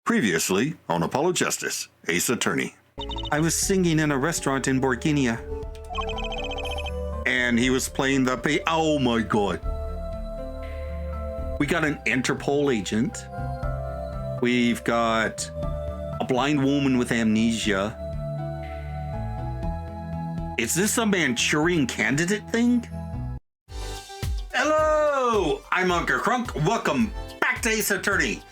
Previously on Apollo Justice, Ace Attorney. I was singing in a restaurant in Borginia. And he was playing the oh my god. We got an Interpol agent. We've got a blind woman with amnesia. Is this a Manchurian Candidate thing? Hello, I'm Unca Crunk. Welcome back to Ace Attorney,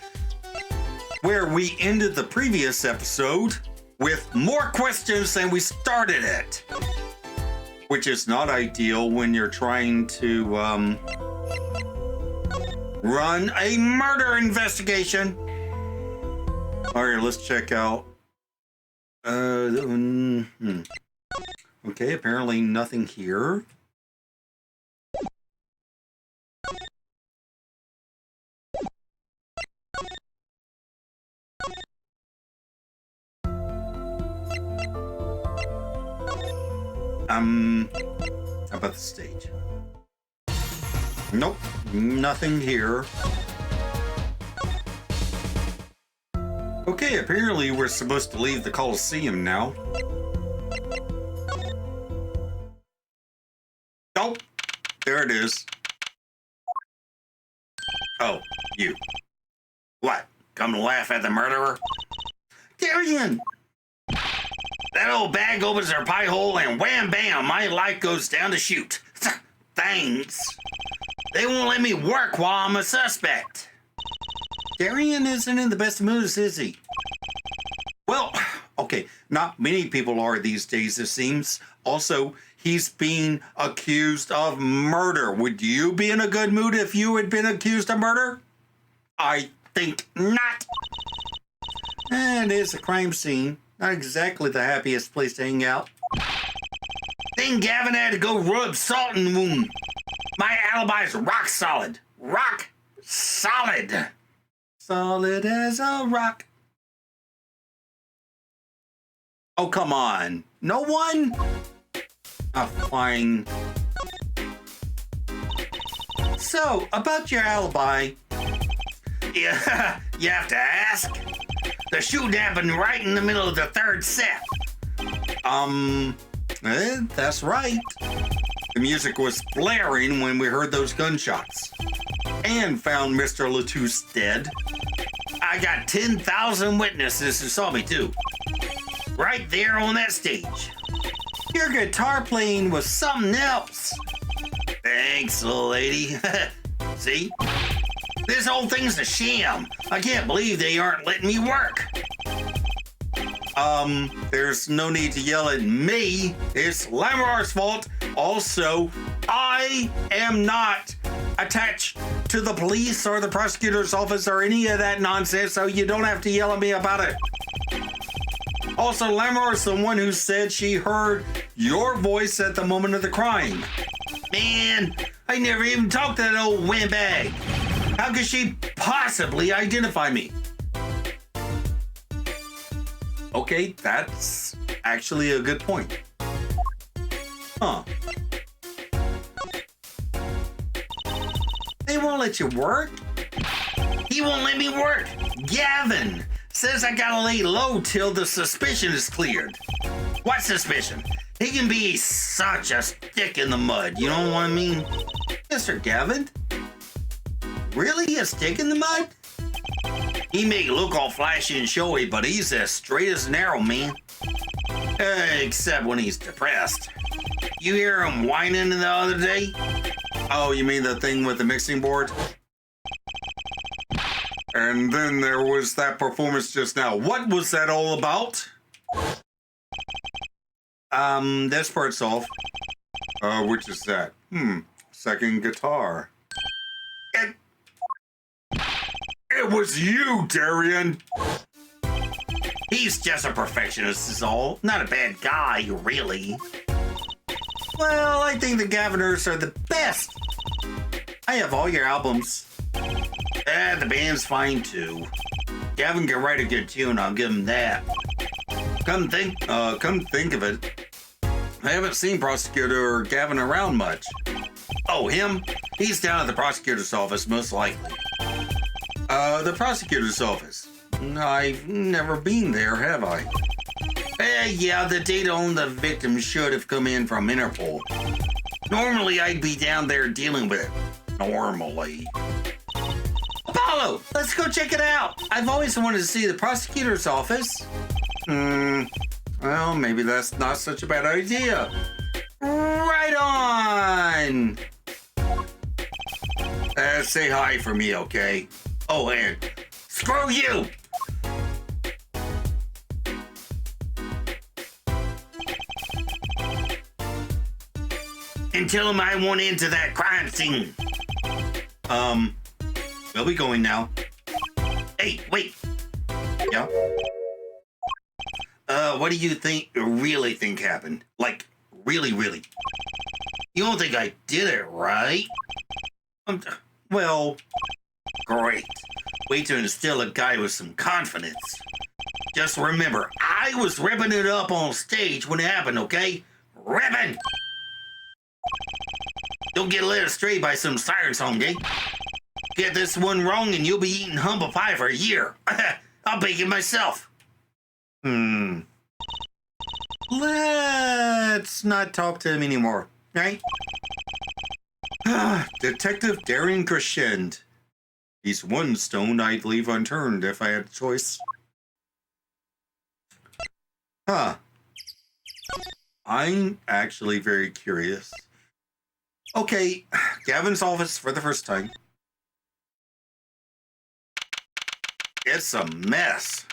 where we ended the previous episode with more questions than we started it, which is not ideal when you're trying to run a murder investigation. All right, let's check out. Okay, apparently nothing here. How about the stage? Nope, nothing here. Okay, apparently we're supposed to leave the Coliseum now. Nope, there it is. Oh, you. What? Come to laugh at the murderer? Darian! That old bag opens her pie hole and wham bam, my light goes down the chute. Thanks. They won't let me work while I'm a suspect. Darian isn't in the best moods, is he? Well, okay, not many people are these days, it seems. Also, he's being accused of murder. Would you be in a good mood if you had been accused of murder? I think not. And it's a crime scene. Not exactly the happiest place to hang out. Then Gavin had to go rub salt in the wound. My alibi's rock solid. Rock solid. Solid as a rock. Oh, come on. No one? Oh, fine. So, about your alibi. Yeah, you have to ask. The shoot happened right in the middle of the third set. That's right. The music was blaring when we heard those gunshots. And found Mr. Latouche dead. I got 10,000 witnesses who saw me too. Right there on that stage. Your guitar playing was something else. Thanks, little lady. See? This whole thing's a sham. I can't believe they aren't letting me work. There's no need to yell at me. It's Lamar's fault. Also, I am not attached to the police or the prosecutor's office or any of that nonsense, so you don't have to yell at me about it. Also, Lamar's the one who said she heard your voice at the moment of the crime. Man, I never even talked to that old windbag. How could she possibly identify me? Okay, that's actually a good point. Huh. They won't let you work? He won't let me work. Gavin says I gotta lay low till the suspicion is cleared. What suspicion? He can be such a stick in the mud, you know what I mean? Mr. Gavin? Really a stick in the mud? He may look all flashy and showy, but he's as straight as an arrow, man. Except when he's depressed. You hear him whining the other day? Oh, you mean the thing with the mixing board? And then there was that performance just now. What was that all about? This part's off. Which is that? Second guitar. It was you, Darian! He's just a perfectionist is all. Not a bad guy, really. Well, I think the Gaviners are the best. I have all your albums. The band's fine, too. Gavin can write a good tune, I'll give him that. Come think of it. I haven't seen Prosecutor Gavin around much. Oh, him? He's down at the prosecutor's office, most likely. The prosecutor's office. I've never been there, have I? Yeah, the data on the victim should have come in from Interpol. Normally, I'd be down there dealing with it. Normally. Apollo, let's go check it out. I've always wanted to see the prosecutor's office. Well, maybe that's not such a bad idea. Right on. Say hi for me, okay? Oh, and screw you. And tell him I want into that crime scene. We'll be going now. Hey, wait. Yeah? What do you really think happened? Like, really? You don't think I did it, right? Well, great. Way to instill a guy with some confidence. Just remember, I was ripping it up on stage when it happened, okay? Ripping! Don't get led astray by some siren song, eh? Get this one wrong and you'll be eating humble pie for a year. I'll bake it myself. Let's not talk to him anymore, right? Detective Darren Crescend. He's one stone I'd leave unturned if I had a choice. I'm actually very curious. Okay, Gavin's office for the first time. It's a mess.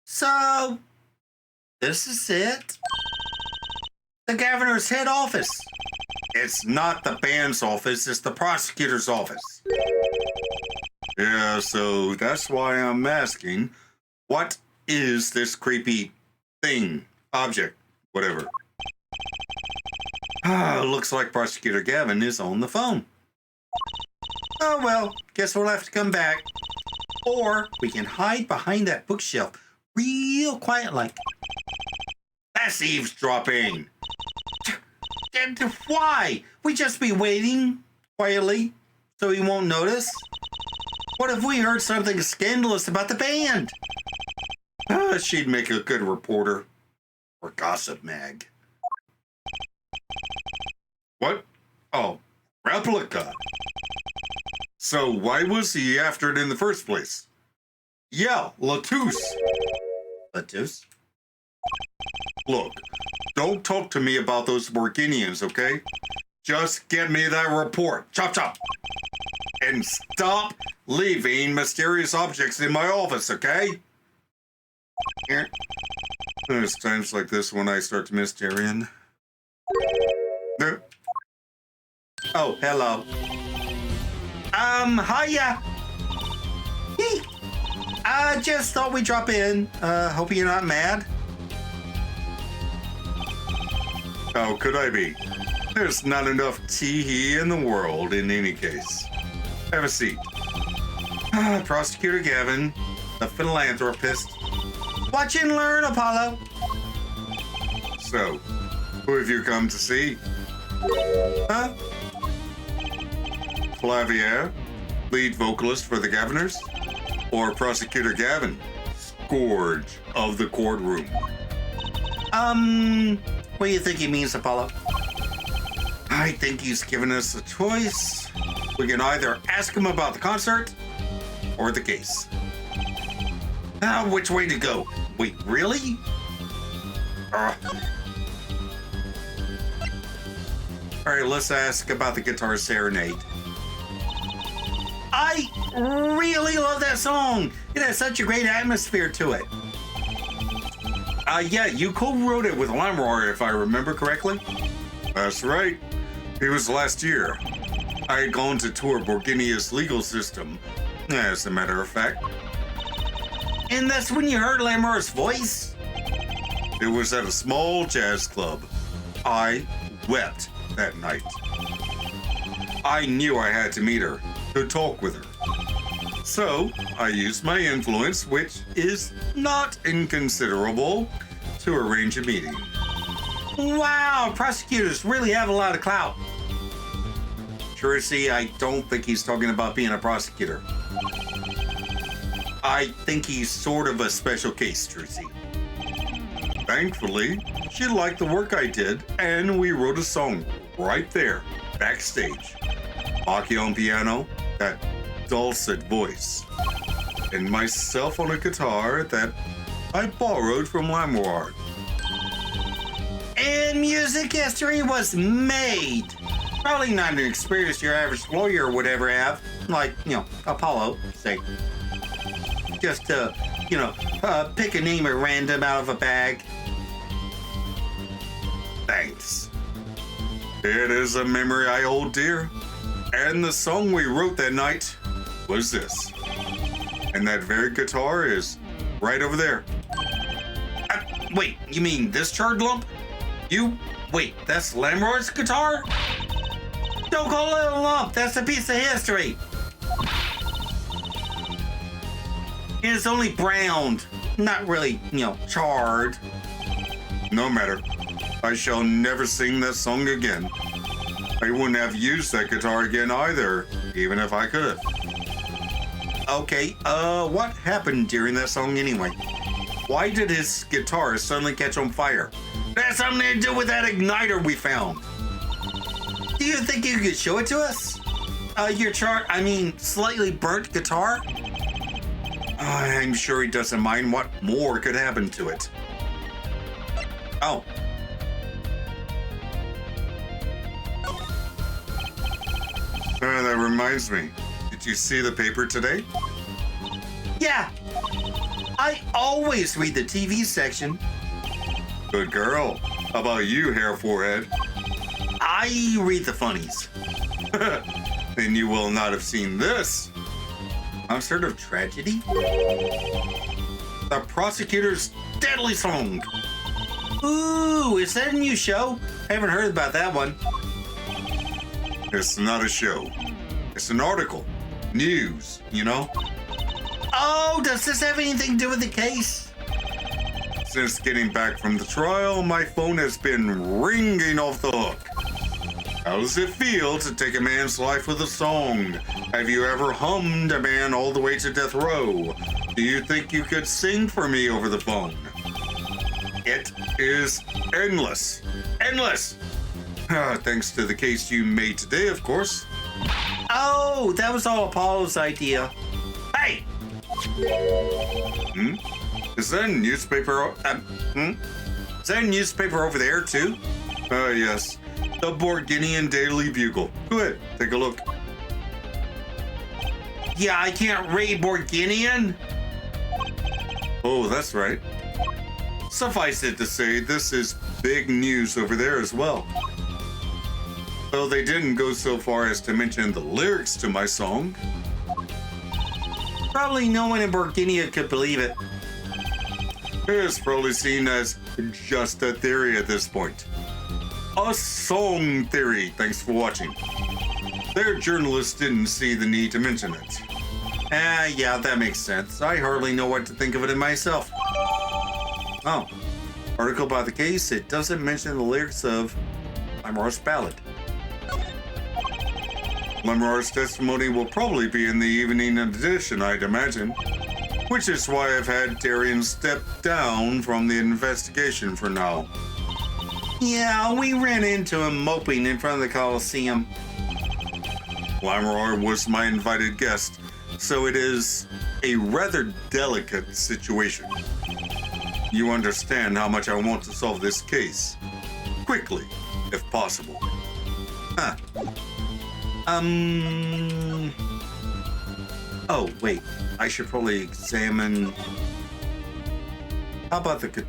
So, this is it? The governor's head office. It's not the band's office, it's the prosecutor's office. Yeah, so that's why I'm asking, what is this creepy thing, object, whatever? Looks like Prosecutor Gavin is on the phone. Oh well, guess we'll have to come back. Or we can hide behind that bookshelf real quiet like. That's eavesdropping. And why? We just be waiting quietly so he won't notice. What if we heard something scandalous about the band? She'd make a good reporter for Gossip Mag. What? Oh, replica. So why was he after it in the first place? Yeah, Latouche. Latouche? Look, don't talk to me about those Borginians, okay? Just get me that report. Chop, chop. And stop leaving mysterious objects in my office, okay? There's times like this when I start to miss Darien. Oh, hello. Hiya. Hey. I just thought we'd drop in. Hope you're not mad. How could I be? There's not enough tea in the world in any case. Have a seat. Prosecutor Gavin, the philanthropist. Watch and learn, Apollo. So, who have you come to see? Huh? Flavier, lead vocalist for the Governors? Or Prosecutor Gavin, scourge of the courtroom? What do you think he means, Apollo? I think he's given us a choice. We can either ask him about the concert or the case. Which way to go? Wait, really? All right, let's ask about the guitar serenade. I really love that song. It has such a great atmosphere to it. Yeah, you co-wrote it with Lamroy, if I remember correctly. That's right. It was last year. I had gone to tour Borginia's legal system, as a matter of fact. And that's when you heard Lamroy's voice? It was at a small jazz club. I wept that night. I knew I had to meet her, to talk with her. So, I used my influence, which is not inconsiderable, to arrange a meeting. Wow, prosecutors really have a lot of clout. Sure, see, I don't think he's talking about being a prosecutor. I think he's sort of a special case, Trucy. Thankfully, she liked the work I did, and we wrote a song right there, backstage. Maki on piano, that dulcet voice, and myself on a guitar that I borrowed from LimeWire. And music history was made. Probably not an experience your average lawyer would ever have, like, Apollo, say. Just to, pick a name at random out of a bag. Thanks. It is a memory I hold dear. And the song we wrote that night was this. And that very guitar is right over there. Wait, you mean this charred lump? Wait, that's LimeWire's guitar? Don't call it a lump, that's a piece of history. It's only browned, not really, charred. No matter. I shall never sing that song again. I wouldn't have used that guitar again either, even if I could have. Okay, what happened during that song anyway? Why did his guitar suddenly catch on fire? That's something to do with that igniter we found. Do you think you could show it to us? Your slightly burnt guitar? I'm sure he doesn't mind. What more could happen to it? Oh. That reminds me. Did you see the paper today? Yeah. I always read the TV section. Good girl. How about you, hair forehead? I read the funnies. Then you will not have seen this. Some sort of tragedy? The prosecutor's Deadly Song. Ooh, is that a new show? I haven't heard about that one. It's not a show. It's an article. News, Oh, does this have anything to do with the case? Since getting back from the trial, my phone has been ringing off the hook. How does it feel to take a man's life with a song? Have you ever hummed a man all the way to death row? Do you think you could sing for me over the phone? It is endless. Endless! Thanks to the case you made today, of course. Oh, that was all Apollo's idea. Hey! Is that a newspaper? Is that a newspaper over there, too? Yes. The Borginian Daily Bugle. Go ahead, take a look. Yeah, I can't read Borginian. Oh, that's right. Suffice it to say, this is big news over there as well. Though they didn't go so far as to mention the lyrics to my song. Probably no one in Borginia could believe it. It's probably seen as just a theory at this point. A song theory, thanks for watching. Their journalists didn't see the need to mention it. Yeah, that makes sense. I hardly know what to think of it in myself. Oh, Article about the case, it doesn't mention the lyrics of LimeWire's ballad. LimeWire's testimony will probably be in the evening edition, I'd imagine. Which is why I've had Darian step down from the investigation for now. Yeah, we ran into him moping in front of the Coliseum. LimeWire was my invited guest, so it is a rather delicate situation. You understand how much I want to solve this case. Quickly, if possible. Oh, wait. I should probably examine... How about the...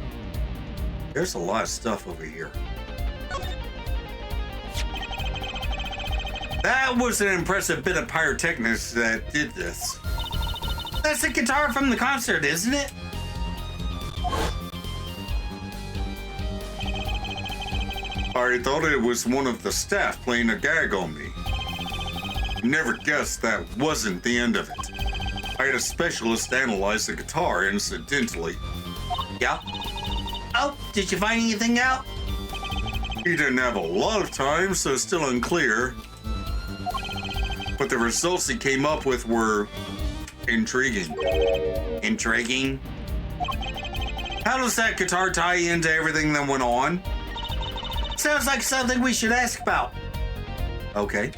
There's a lot of stuff over here. That was an impressive bit of pyrotechnics that did this. That's the guitar from the concert, isn't it? I thought it was one of the staff playing a gag on me. Never guessed that wasn't the end of it. I had a specialist analyze the guitar incidentally. Yeah. Oh, did you find anything out? He didn't have a lot of time, so it's still unclear. But the results he came up with were Intriguing. Intriguing? How does that guitar tie into everything that went on? Sounds like something we should ask about. Okay.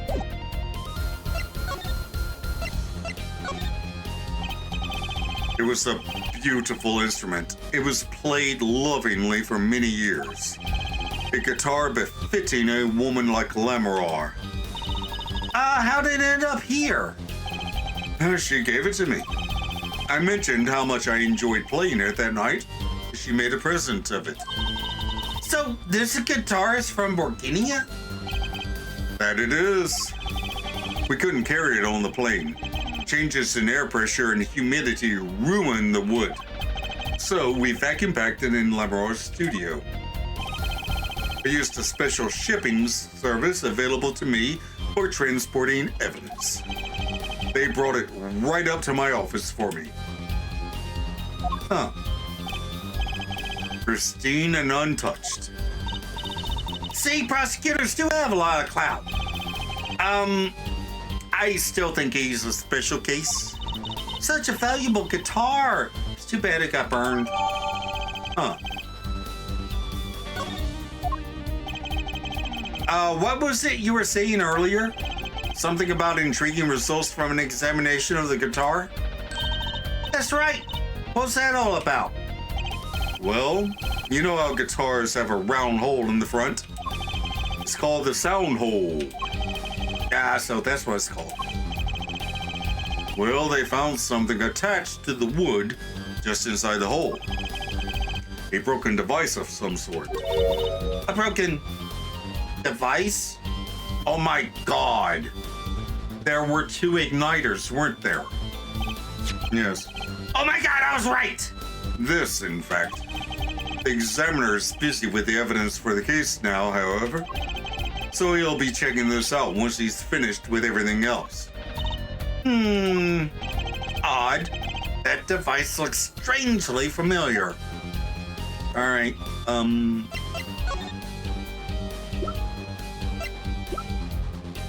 It was a beautiful instrument. It was played lovingly for many years. A guitar befitting a woman like Lamorare. How did it end up here? She gave it to me. I mentioned how much I enjoyed playing it that night. She made a present of it. So, this guitar is from Borginia? That it is. We couldn't carry it on the plane. Changes in air pressure and humidity ruin the wood. So we vacuum packed it in Lamorare's studio. I used a special shipping service available to me for transporting evidence. They brought it right up to my office for me. Huh. Pristine and untouched. See, prosecutors do have a lot of clout. I still think he's a special case. Such a valuable guitar. It's too bad it got burned. Huh. What was it you were saying earlier? Something about intriguing results from an examination of the guitar? That's right. What's that all about? Well, you know how guitars have a round hole in the front? It's called the sound hole. Yeah, so that's what it's called. Well, they found something attached to the wood just inside the hole. A broken device of some sort. A broken device? Oh my God. There were 2 igniters, weren't there? Yes. Oh my God, I was right. This, in fact. The examiner is busy with the evidence for the case now, however. So he'll be checking this out once he's finished with everything else. Odd. That device looks strangely familiar. All right,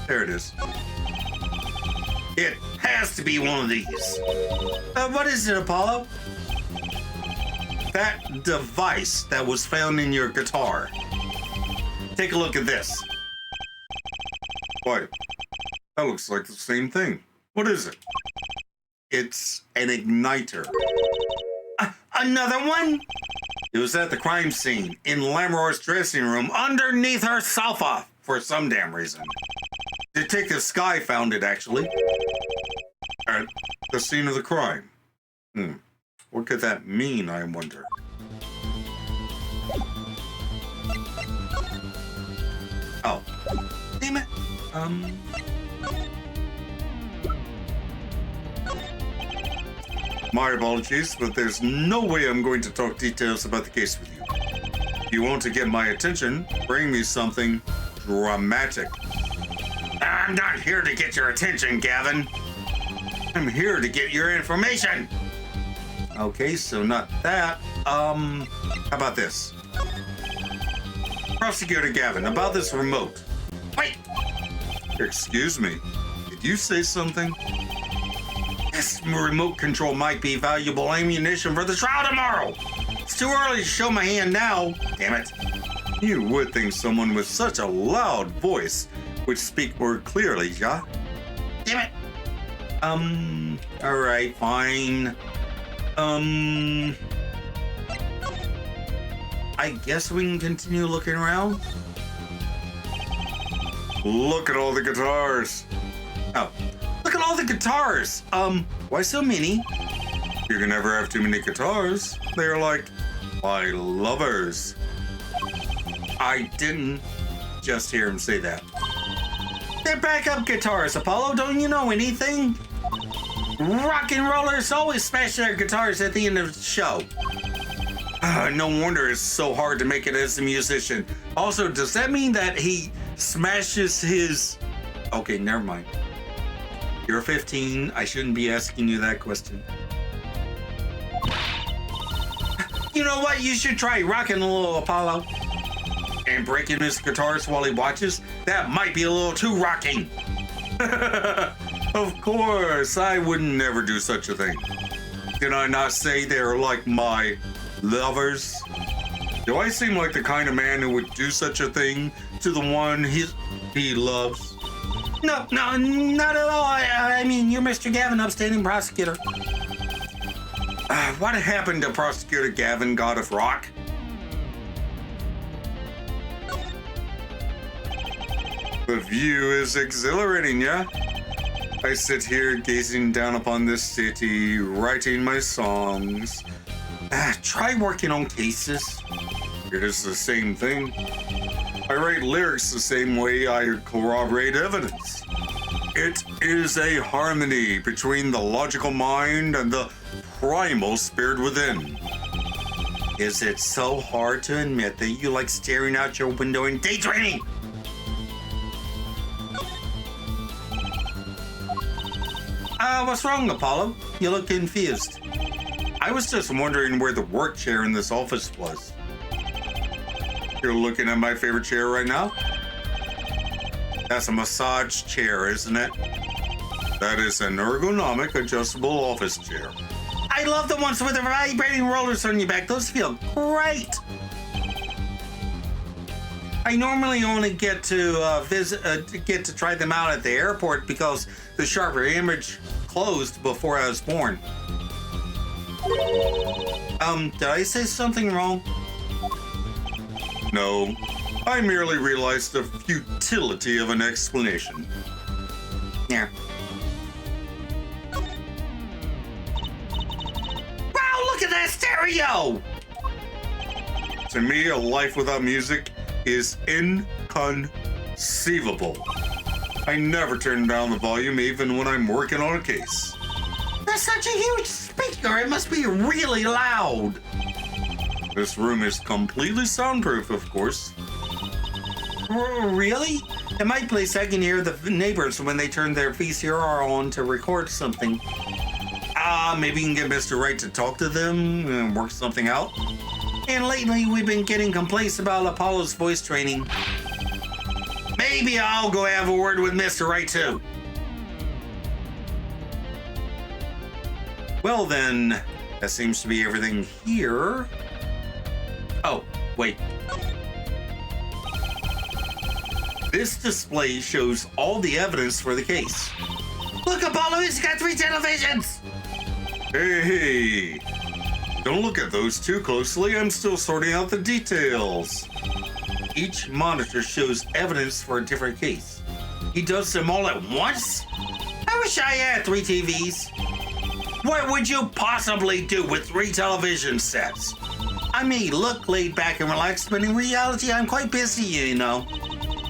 there it is. It has to be one of these. What is it, Apollo? That device that was found in your guitar. Take a look at this. Why? That looks like the same thing. What is it? It's an igniter. Another one? It was at the crime scene in Lamorare's dressing room underneath her sofa for some damn reason. Detective Sky found it, actually. At the scene of the crime. What could that mean, I wonder? Oh. Damn it. My apologies, but there's no way I'm going to talk details about the case with you. If you want to get my attention, bring me something dramatic. I'm not here to get your attention, Gavin. I'm here to get your information. Okay, so not that. How about this? Prosecutor Gavin, about this remote. Wait! Excuse me, did you say something? This remote control might be valuable ammunition for the trial tomorrow. It's too early to show my hand now. Damn it. You would think someone with such a loud voice would speak more clearly, yeah? Damn it. All right, fine. I guess we can continue looking around. Look at all the guitars. Oh, look at all the guitars. Why so many? You can never have too many guitars. They're like my lovers. I didn't just hear him say that. They're backup guitars, Apollo. Don't you know anything? Rock and rollers always smash their guitars at the end of the show. No wonder it's so hard to make it as a musician. Also, does that mean that he smashes his... Okay, never mind. You're 15. I shouldn't be asking you that question. You know what? You should try rocking a little, Apollo. And breaking his guitars while he watches? That might be a little too rocking. Of course, I would never do such a thing. Did I not say they're like my lovers? Do I seem like the kind of man who would do such a thing to the one he loves? No, not at all. I mean, you're Mr. Gavin, upstanding prosecutor. What happened to Prosecutor Gavin, God of Rock? The view is exhilarating, yeah? I sit here gazing down upon this city, writing my songs. Try working on cases. It is the same thing. I write lyrics the same way I corroborate evidence. It is a harmony between the logical mind and the primal spirit within. Is it so hard to admit that you like staring out your window and daydreaming? What's wrong, Apollo? You look confused. I was just wondering where the work chair in this office was. You're looking at my favorite chair right now? That's a massage chair, isn't it? That is an ergonomic adjustable office chair. I love the ones with the vibrating rollers on your back. Those feel great. I normally only get to get to try them out at the airport because the Sharper Image closed before I was born. Did I say something wrong? No, I merely realized the futility of an explanation. Yeah. Wow, look at that stereo! To me, a life without music is inconceivable. I never turn down the volume even when I'm working on a case. That's such a huge speaker, it must be really loud. This room is completely soundproof, of course. Really? At my place, I can hear the neighbors when they turn their VCR on to record something. Maybe you can get Mr. Wright to talk to them and work something out. And lately, we've been getting complaints about Apollo's voice training. Maybe I'll go have a word with Mr. Wright, too. Well, then, that seems to be everything here. Oh, wait. This display shows all the evidence for the case. Look, Apollo, he's got 3 televisions! Hey, don't look at those too closely. I'm still sorting out the details. Each monitor shows evidence for a different case. He does them all at once? I wish I had 3 TVs. What would you possibly do with 3 television sets? I may look laid back and relaxed, but in reality, I'm quite busy, you know.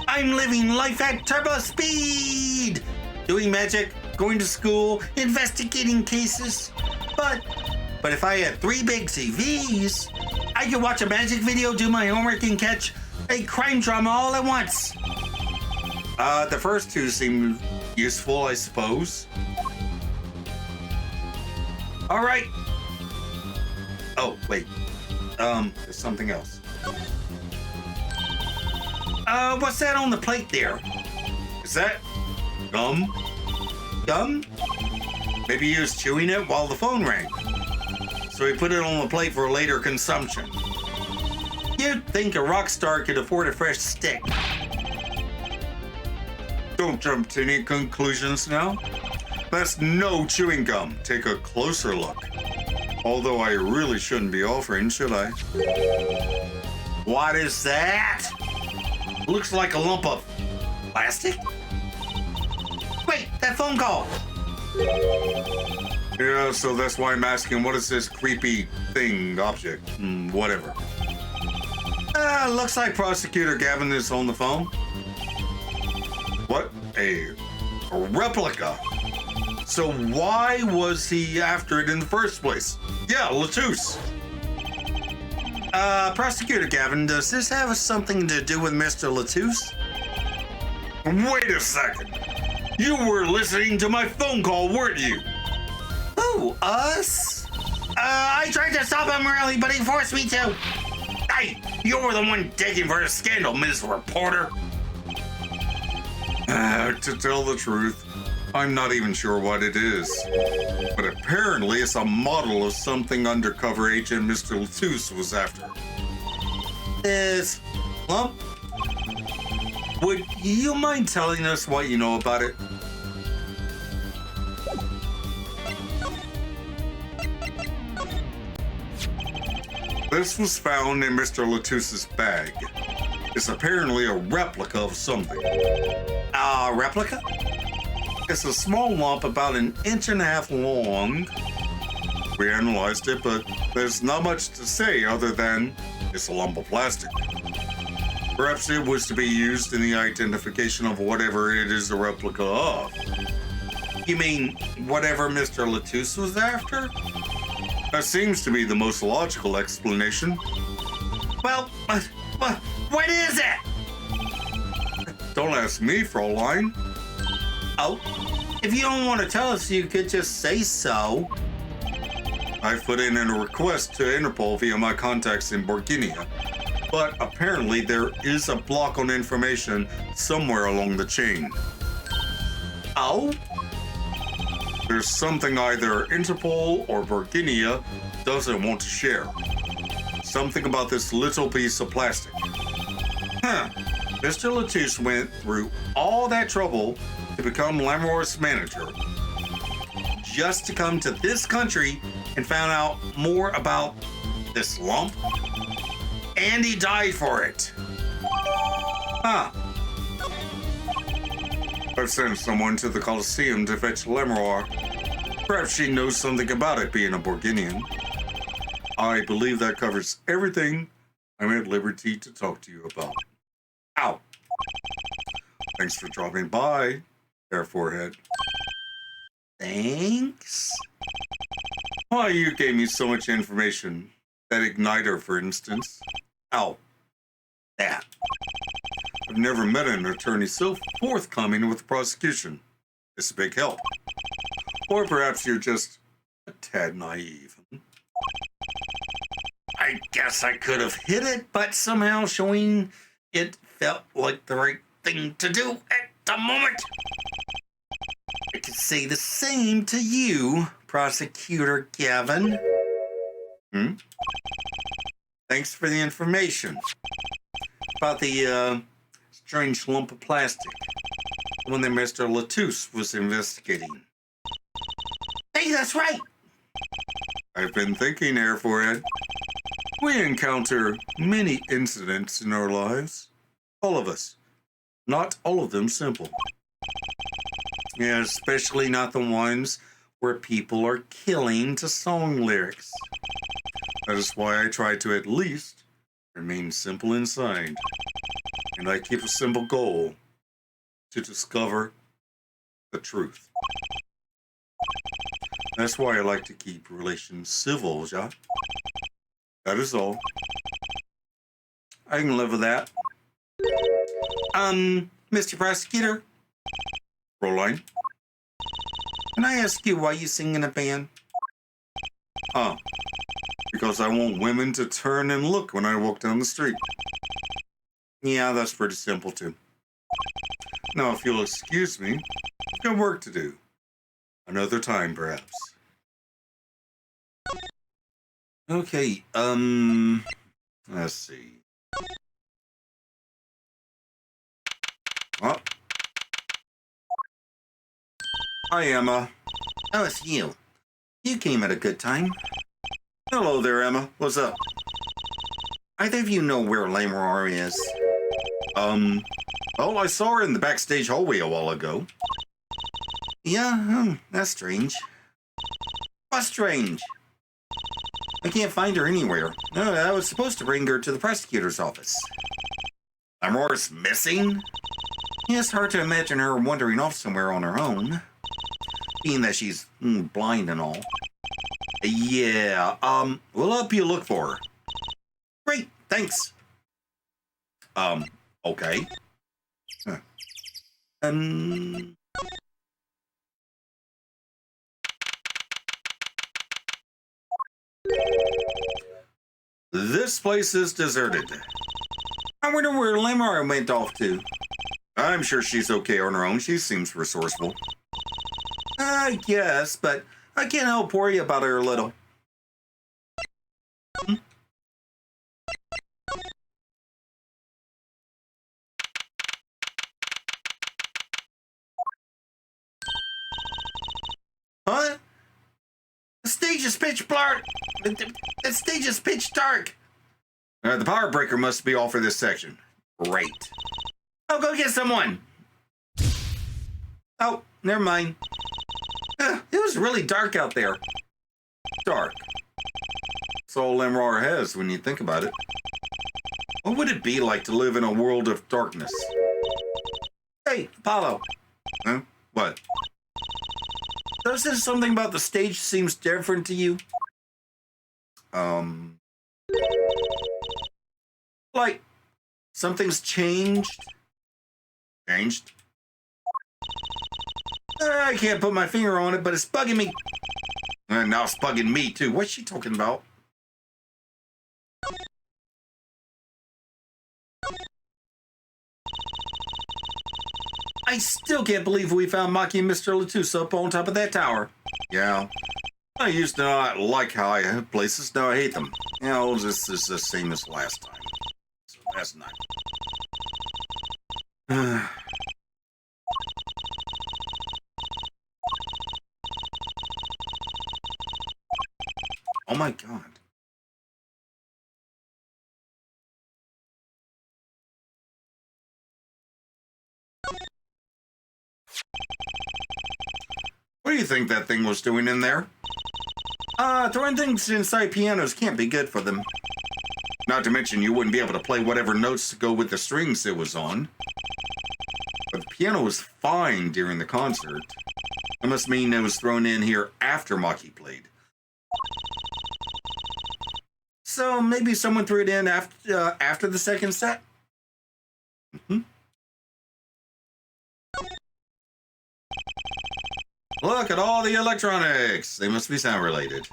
I'm living life at turbo speed! Doing magic, going to school, investigating cases. But if I had 3 big TVs, I could watch a magic video, do my homework, and catch a crime drama all at once. The first 2 seem useful, I suppose. All right. Oh, wait. There's something else. What's that on the plate there? Is that gum? Gum? Maybe he was chewing it while the phone rang. So he put it on the plate for later consumption. You'd think a rock star could afford a fresh stick. Don't jump to any conclusions now. That's no chewing gum. Take a closer look. Although I really shouldn't be offering, should I? What is that? Looks like a lump of plastic. Wait, that phone call. Yeah, so that's why I'm asking, what is this creepy thing, object, whatever. Looks like Prosecutor Gavin is on the phone. What? A replica? So why was he after it in the first place? Yeah, Latouche. Prosecutor Gavin, does this have something to do with Mr. Latouche? Wait a second. You were listening to my phone call, weren't you? Who, us? I tried to stop him early, but he forced me to. Hey, you were the one digging for a scandal, Ms. Reporter. To tell the truth, I'm not even sure what it is. But apparently it's a model of something undercover agent Mr. Latouche was after. This lump? Would you mind telling us what you know about it? This was found in Mr. Latouche's bag. It's apparently a replica of something. A replica? It's a small lump about 1.5 inches long. We analyzed it, but there's not much to say other than it's a lump of plastic. Perhaps it was to be used in the identification of whatever it is a replica of. You mean whatever Mr. Latouche was after? That seems to be the most logical explanation. Well, what is it? Don't ask me, Fraulein. Oh, if you don't want to tell us, you could just say so. I've put in a request to Interpol via my contacts in Borginia, but apparently there is a block on information somewhere along the chain. Oh? There's something either Interpol or Borginia doesn't want to share. Something about this little piece of plastic. Mr. Latouche went through all that trouble to become Lamor's manager, just to come to this country and found out more about this lump, and he died for it. I've sent someone to the Colosseum to fetch Lamor. Perhaps she knows something about it, being a Borginian. I believe that covers everything I'm at liberty to talk to you about. Ow. Thanks for dropping by, Air Forehead. Thanks? Why, you gave me so much information. That igniter, for instance. Oh, that. I've never met an attorney so forthcoming with the prosecution. It's a big help. Or perhaps you're just a tad naive. I guess I could have hit it, but somehow showing it felt like the right thing to do at the moment. I could say the same to you, Prosecutor Gavin. Thanks for the information about the strange lump of plastic, the one that Mr. Latouche was investigating. Hey, that's right. I've been thinking, Air Forehead. We encounter many incidents in our lives. All of us. Not all of them simple. Yeah, especially not the ones where people are killing to song lyrics. That is why I try to at least remain simple inside. And I keep a simple goal to discover the truth. That's why I like to keep relations civil, ja? That is all. I can live with that. Mr. Prosecutor? Fraulein? Can I ask you why you sing in a band? Because I want women to turn and look when I walk down the street. Yeah, that's pretty simple too. Now, if you'll excuse me, I've got work to do. Another time, perhaps. Okay, let's see. Oh. Hi, Emma. Oh, it's you. You came at a good time. Hello there, Emma. What's up? Either of you know where Lamor is? Well, I saw her in the backstage hallway a while ago. Yeah, that's strange. What's strange? I can't find her anywhere. No, I was supposed to bring her to the prosecutor's office. Lamor's missing? Yeah, it's hard to imagine her wandering off somewhere on her own. Being that she's blind and all. Yeah, we'll help you look for her. Great, thanks. Okay. Huh. This place is deserted. I wonder where Lamar went off to. I'm sure she's okay on her own. She seems resourceful. I guess, but I can't help worry about her a little. Hmm? Huh? The stage is pitch dark. The stage is pitch dark. The power breaker must be off for this section. Great. I'll go get someone. Oh, never mind. It was really dark out there. Dark. That's all Limrar has when you think about it. What would it be like to live in a world of darkness? Hey, Apollo. Huh? What? Doesn't something about the stage seems different to you? Like, something's changed? Changed? I can't put my finger on it, but it's bugging me. And now it's bugging me, too. What's she talking about? I still can't believe we found Maki and Mr. Latusa up on top of that tower. Yeah. I used to not like how I had places. Now I hate them. You know, this is the same as last time. So last night. Oh my god. What do you think that thing was doing in there? Throwing things inside pianos can't be good for them. Not to mention you wouldn't be able to play whatever notes to go with the strings it was on. But the piano was fine during the concert. That must mean it was thrown in here after Maki played. So maybe someone threw it in after the second set? Mm-hmm. Look at all the electronics. They must be sound related.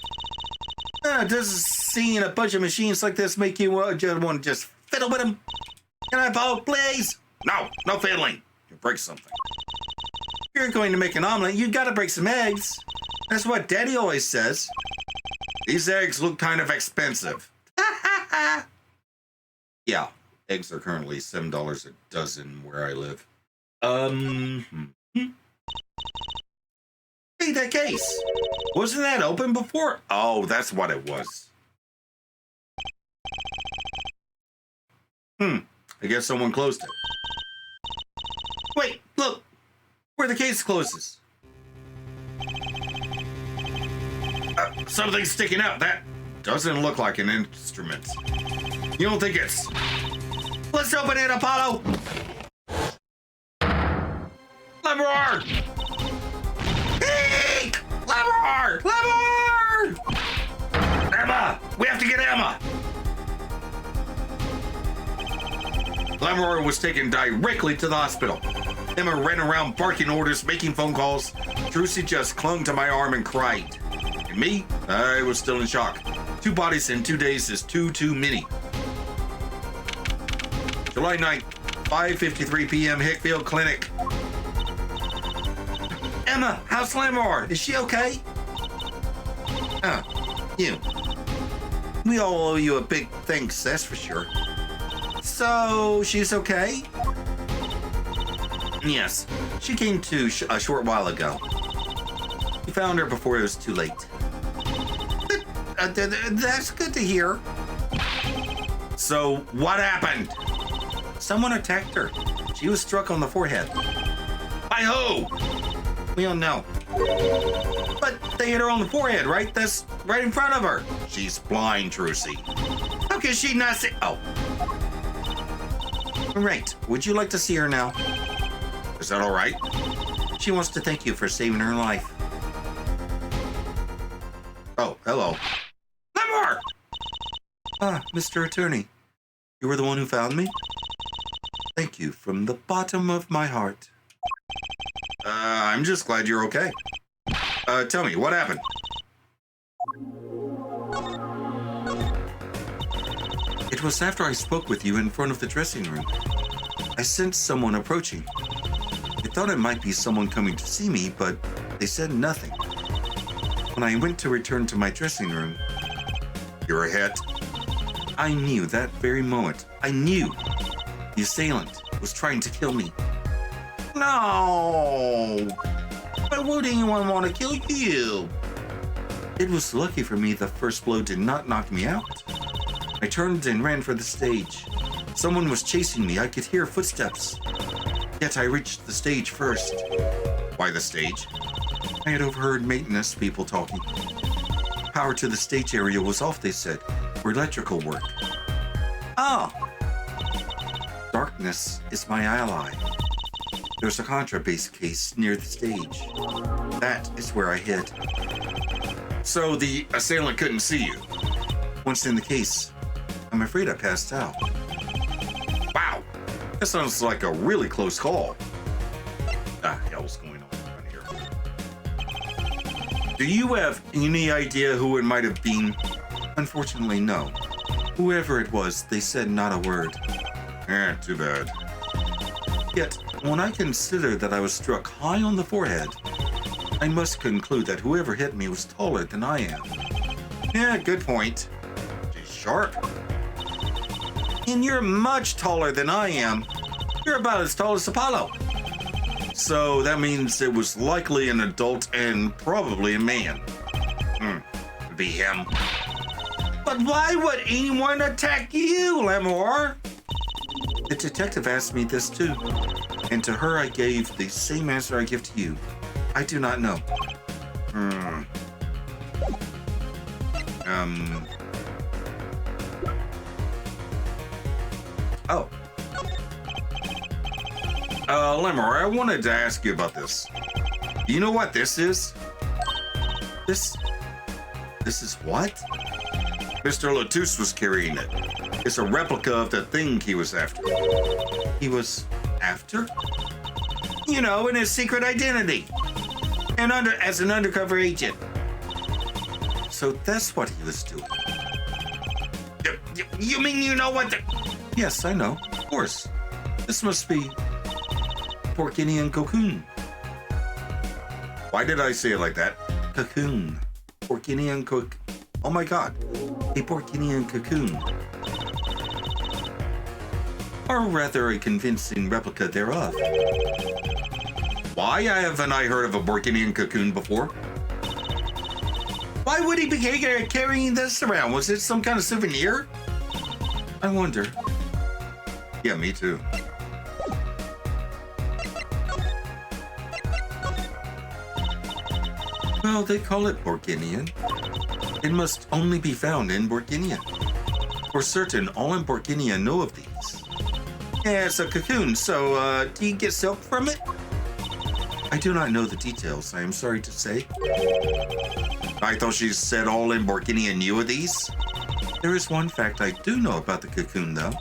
Does seeing a bunch of machines like this make you just want to just fiddle with them? Can I borrow, please? No, no fiddling. You break something. If you're going to make an omelet, you gotta break some eggs. That's what Daddy always says. These eggs look kind of expensive. Yeah, eggs are currently $7 a dozen where I live. Hey, that case. Wasn't that open before? Oh, that's what it was. I guess someone closed it. Wait, look. Where the case closes. Something's sticking out. That doesn't look like an instrument. You don't think it's... Let's open it, Apollo. Limrar! Eek! Limrar! Limrar! Emma! We have to get Emma! Limrar was taken directly to the hospital. Emma ran around barking orders, making phone calls. Trucy just clung to my arm and cried. And me? I was still in shock. 2 bodies in 2 days is too many. July 9th, 5:53 p.m. Hickfield Clinic. Emma, how's Limrar? Is she okay? You. We all owe you a big thanks, that's for sure. So, she's okay? Yes. She came to a short while ago. We found her before it was too late. That's good to hear. So, what happened? Someone attacked her. She was struck on the forehead. By who? We don't know. But they hit her on the forehead, right? That's right in front of her. She's blind, Trucy. How can she not see? Oh. Right. Would you like to see her now? Is that all right? She wants to thank you for saving her life. Oh, hello. Limrar! Mr. Attorney, you were the one who found me? Thank you from the bottom of my heart. I'm just glad you're okay. Tell me, what happened? It was after I spoke with you in front of the dressing room. I sensed someone approaching. I thought it might be someone coming to see me, but They said nothing. When I went to return to my dressing room, You're a hit. I knew that very moment. I knew the assailant was trying to kill me. No! Why would anyone want to kill you? It was lucky for me the first blow did not knock me out. I turned and ran for the stage. Someone was chasing me. I could hear footsteps. Yet I reached the stage first. Why the stage? I had overheard maintenance people talking. Power to the stage area was off, they said, for electrical work. Oh, Darkness is my ally. There's a contraband case near the stage. That is where I hid. So the assailant couldn't see you. Once in the case, I'm afraid I passed out. Wow. That sounds like a really close call. Ah, hell's going on around here. Do you have any idea who it might have been? Unfortunately, no. Whoever it was, they said not a word. Too bad. Yet, when I consider that I was struck high on the forehead, I must conclude that whoever hit me was taller than I am. Yeah, good point. She's sharp. And you're much taller than I am. You're about as tall as Apollo. So that means it was likely an adult and probably a man. It'd be him. but why would anyone attack you, Lemore? The detective asked me this too, and to her I gave the same answer I give to you. I do not know. Oh. Lemmer, I wanted to ask you about this. You know what this is? This is what? Mr. Latouche was carrying it. It's a replica of the thing he was after. He was after? You know, in his secret identity. And as an undercover agent. So that's what he was doing. You mean you know what the... Yes, I know. Of course. This must be Porkinian Cocoon. Why did I say it like that? Cocoon. Porkinian Cocoon. Oh my god. A Porkinian Cocoon. Or rather a convincing replica thereof. Why haven't I heard of a Borkinian cocoon before? Why would he be carrying this around? Was it some kind of souvenir? I wonder. Yeah, me too. Well, they call it Borkinian. It must only be found in Borkinia. For certain, all in Borkinia know of these. Yeah, it's a cocoon, so do you get silk from it? I do not know the details, I am sorry to say. I thought she said all in Borkinia knew of these. There is one fact I do know about the cocoon, though.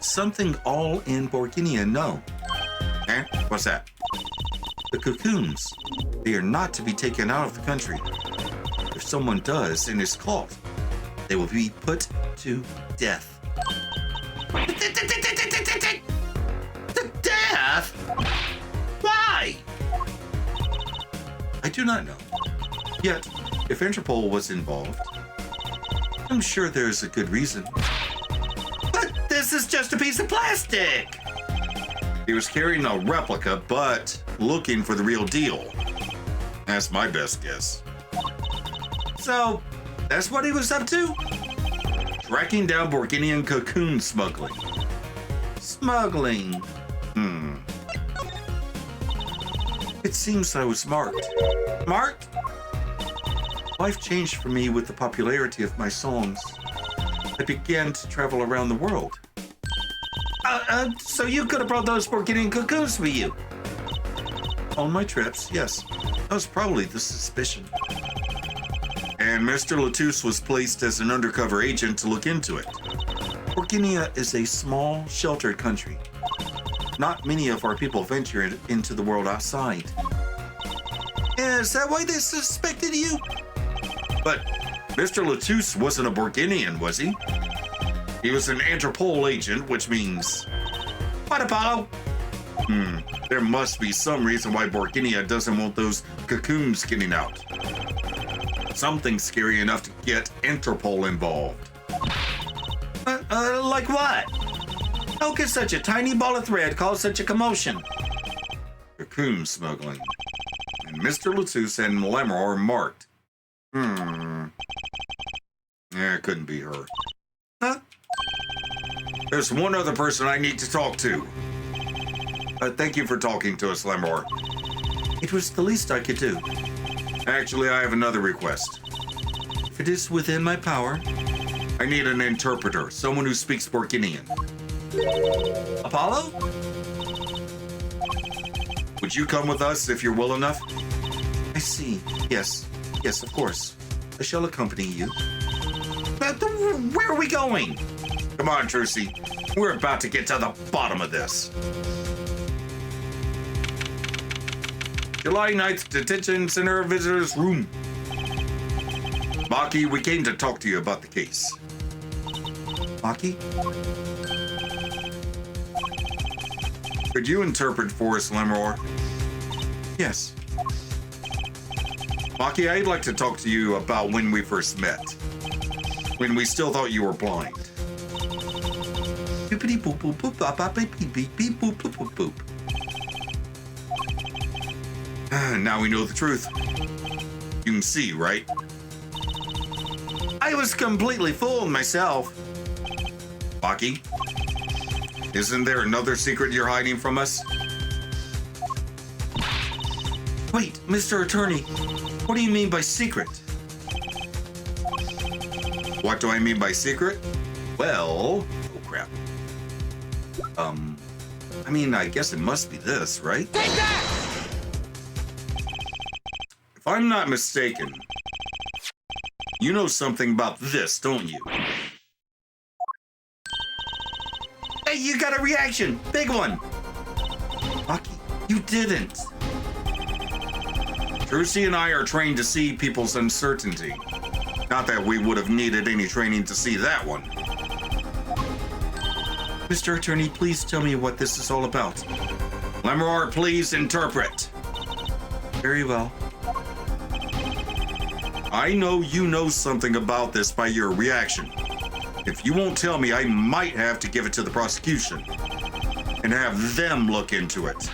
Something all in Borkinia know. Eh? What's that? The cocoons. They are not to be taken out of the country. If someone does and is caught, they will be put to death. The death? Why? I do not know. Yet, if Interpol was involved, I'm sure there's a good reason. But this is just a piece of plastic. He was carrying a replica, but looking for the real deal. That's my best guess. So, that's what he was up to? Tracking down Borkinian cocoon smuggling. Smuggling. It seems I was marked. Marked? Life changed for me with the popularity of my songs. I began to travel around the world. So you could have brought those Borkinian cocoons with you? On my trips, yes. That was probably the suspicion. And Mr. Latouche was placed as an undercover agent to look into it. Borkinia is a small, sheltered country. Not many of our people venture into the world outside. Is that why they suspected you? But Mr. Latouche wasn't a Borkinian, was he? He was an Interpol agent, which means... What, Apollo? There must be some reason why Borkinia doesn't want those cocoons getting out. Something scary enough to get Interpol involved. Like what? How could such a tiny ball of thread cause such a commotion? Cocoon smuggling. And Mr. Latus and Lemmer are marked. Yeah, it couldn't be her. Huh? There's one other person I need to talk to. Thank you for talking to us, Lemmer. It was the least I could do. Actually, I have another request. If it is within my power. I need an interpreter, someone who speaks Borkinian. Apollo? Would you come with us if you're well enough? I see. Yes. Yes, of course. I shall accompany you. But where are we going? Come on, Trucy. We're about to get to the bottom of this. July 9th, Detention Center Visitors Room. Maki, we came to talk to you about the case. Maki? Could you interpret for us, Lemmer? Yes. Maki, I'd like to talk to you about when we first met. When we still thought you were blind. Boopity boop boop boop bop bop beep beep beep beep boop boop boop boop. Now we know the truth. You can see, right? I was completely fooled myself. Maki, isn't there another secret you're hiding from us? Wait, Mr. Attorney, what do you mean by secret? What do I mean by secret? Well, oh crap. I mean, I guess it must be this, right? Take that! If I'm not mistaken, you know something about this, don't you? Hey, you got a reaction! Big one! Maki, you didn't. Trucy and I are trained to see people's uncertainty. Not that we would have needed any training to see that one. Mr. Attorney, please tell me what this is all about. Lemmer, please interpret. Very well. I know you know something about this by your reaction. If you won't tell me, I might have to give it to the prosecution and have them look into it.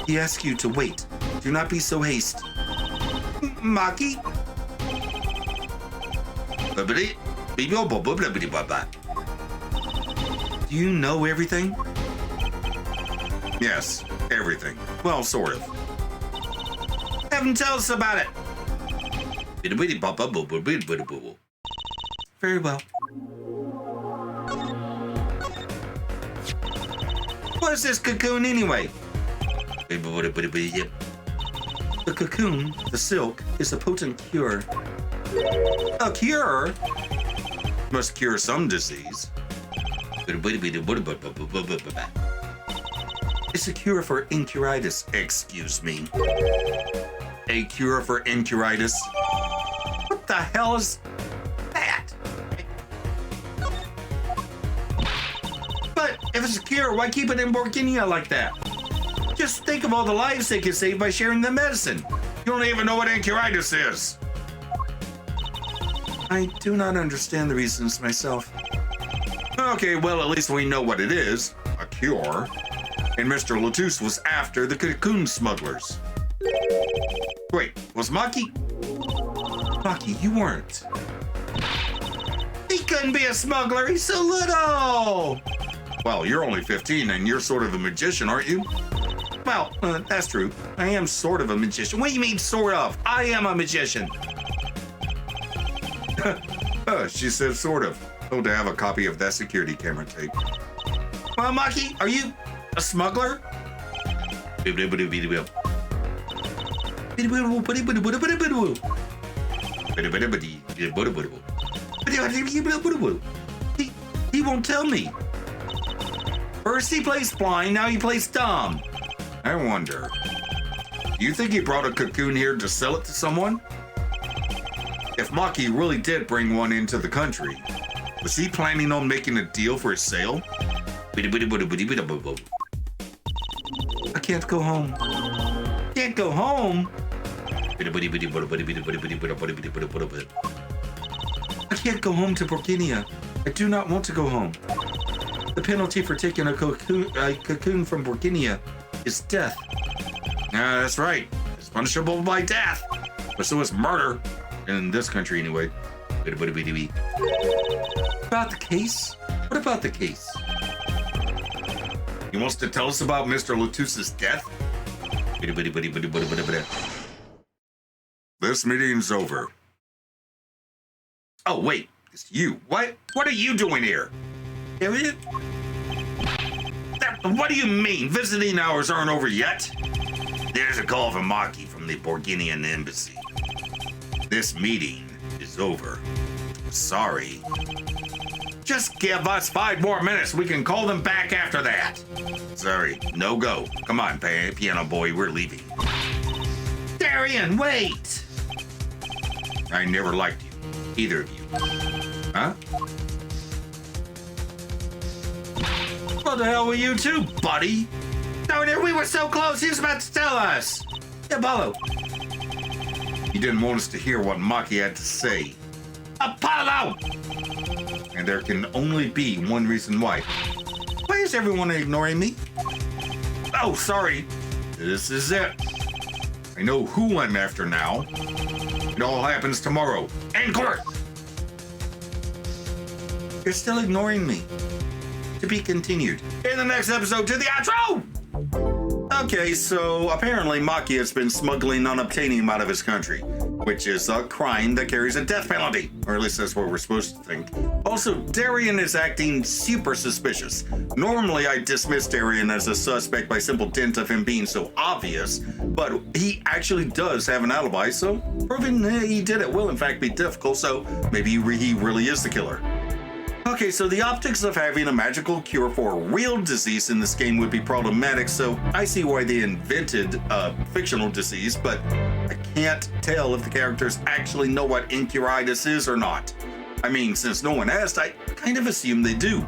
He asks you to wait. Do not be so hasty. Maki? Do you know everything? Yes, everything. Well, sort of. Have him tell us about it. Very well. What is this cocoon anyway? The cocoon, the silk, is a potent cure. A cure? Must cure some disease. It's a cure for incuritis. Excuse me. A cure for incuritis? What the hell is that? But if it's a cure, why keep it in Borkinia like that? Just think of all the lives they could save by sharing the medicine. You don't even know what incuritis is. I do not understand the reasons myself. Okay, well, at least we know what it is. A cure. And Mr. Latus was after the cocoon smugglers. Wait, was Maki? Maki, you weren't. He couldn't be a smuggler. He's so little. Well, you're only 15 and you're sort of a magician, aren't you? Well, that's true. I am sort of a magician. What do you mean, sort of? I am a magician. She said sort of. Oh, to have a copy of that security camera tape. Well, Maki, are you a smuggler? He won't tell me. First he plays blind, now he plays dumb. I wonder, do you think he brought a cocoon here to sell it to someone? If Maki really did bring one into the country, Was he planning on making a deal for his sale? I can't go home. Can't go home? I can't go home to Burkinia. I do not want to go home. The penalty for taking a cocoon from Burkinia is death. That's right. It's punishable by death. But so is murder. In this country, anyway. About the case? What about the case? He wants to tell us about Mr. Latusse's death? This meeting's over. Oh, wait. It's you. What are you doing here? Elliot? What do you mean? Visiting hours aren't over yet? There's a call from Maki from the Borginian embassy. This meeting is over. Sorry. Just give us 5 more minutes. We can call them back after that. Sorry. No go. Come on, piano boy. We're leaving. Darian, wait! I never liked you. Either of you. Huh? What the hell were you two, buddy? No, we were so close. He was about to tell us. Apollo. He didn't want us to hear what Maki had to say. Apollo! And there can only be one reason why. Why is everyone ignoring me? Oh, sorry. This is it. I know who I'm after now. It all happens tomorrow. In court! You're still ignoring me. To be continued. In the next episode to the outro! Okay, so apparently Maki has been smuggling unobtainium out of his country, which is a crime that carries a death penalty, or at least that's what we're supposed to think. Also, Darian is acting super suspicious. Normally, I dismiss Darian as a suspect by simple dint of him being so obvious, but he actually does have an alibi, so proving he did it will in fact be difficult, so maybe he really is the killer. Okay, so the optics of having a magical cure for a real disease in this game would be problematic, so I see why they invented a fictional disease, but I can't tell if the characters actually know what incuritis is or not. I mean, since no one asked, I kind of assume they do.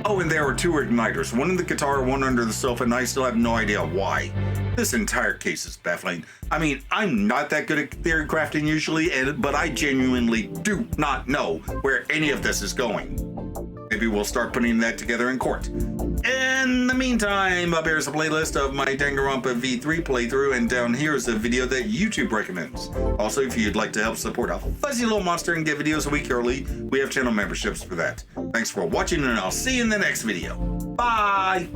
Oh, and there are 2 igniters, one in the guitar, one under the sofa, and I still have no idea why. This entire case is baffling. I mean, I'm not that good at theory crafting usually, but I genuinely do not know where any of this is going. Maybe we'll start putting that together in court. In the meantime, up here's a playlist of my Danganronpa V3 playthrough, and down here is a video that YouTube recommends. Also, if you'd like to help support a fuzzy little monster and get videos a week early, we have channel memberships for that. Thanks for watching, and I'll see you in the next video. Bye!